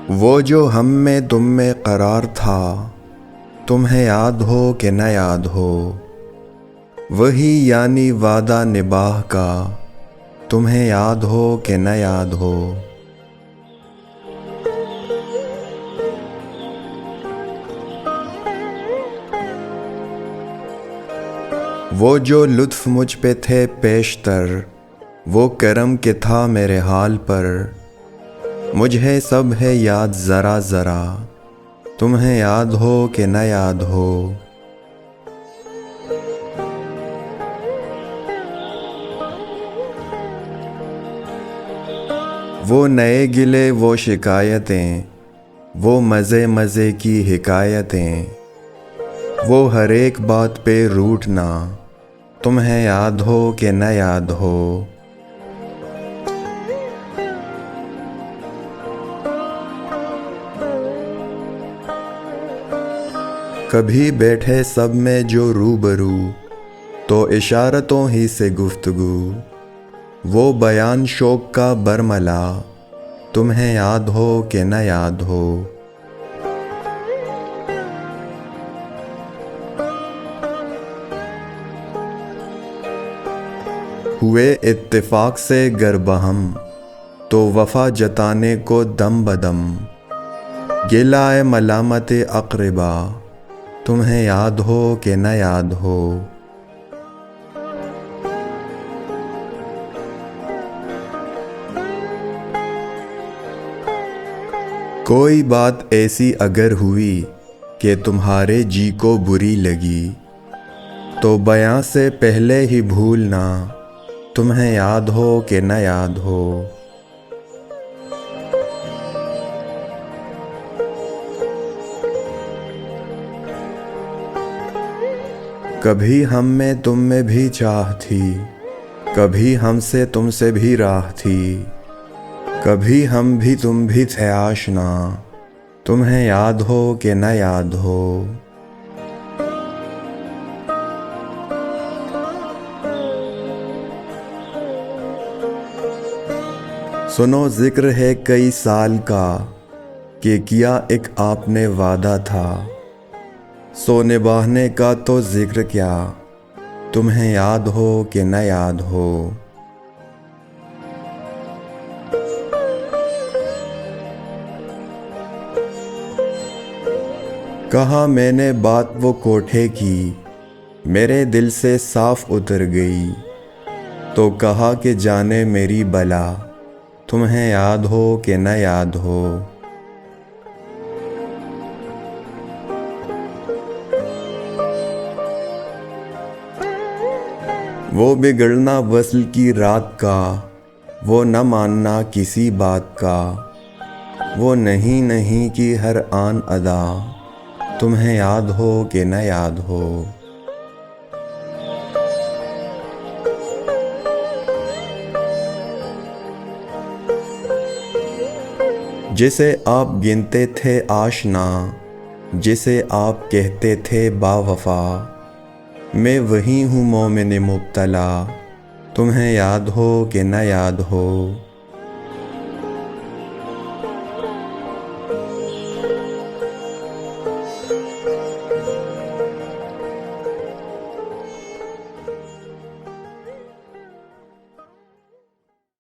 वो जो हम में तुम में करार था, तुम्हें याद हो कि न याद हो। वही यानी वादा निबाह का, तुम्हें याद हो कि न याद हो। वो जो लुत्फ़ मुझ पे थे पेशतर, वो करम के था मेरे हाल पर। मुझे सब है याद ज़रा ज़रा, तुम्हें याद हो कि न याद हो। वो नए गिले वो शिकायतें, वो मज़े मज़े की हिकायतें, वो हर एक बात पे रूठना, तुम्हें याद हो कि न याद हो। कभी बैठे सब में जो रूबरू, तो इशारतों ही से गुफ्तगू, वो बयान शौक का बरमला, तुम्हें याद हो कि न याद हो। हुए इत्तेफाक से गर बहम, तो वफ़ा जताने को दम बदम, गिलाए मलामत अक़रबा, तुम्हें याद हो कि न याद हो। कोई बात ऐसी अगर हुई कि तुम्हारे जी को बुरी लगी, तो बयां से पहले ही भूलना, तुम्हें याद हो कि न याद हो। कभी हम में तुम में भी चाह थी, कभी हमसे तुमसे भी राह थी, कभी हम भी तुम भी थे आशना, तुम्हें याद हो कि न याद हो। सुनो जिक्र है कई साल का, कि किया एक आपने वादा था, सो निभाने का तो जिक्र क्या, तुम्हें याद हो कि न याद हो। कहा मैंने बात वो कोठे की, मेरे दिल से साफ उतर गई, तो कहा कि जाने मेरी बला, तुम्हें याद हो कि न याद हो। वो बिगड़ना वस्ल की रात का, वो न मानना किसी बात का, वो नहीं नहीं की हर आन अदा, तुम्हें याद हो कि न याद हो। जिसे आप गिनते थे आशना, जिसे आप कहते थे बावफा, मैं वही हूँ मोमिन मुब्तला, तुम्हें याद हो कि न याद हो।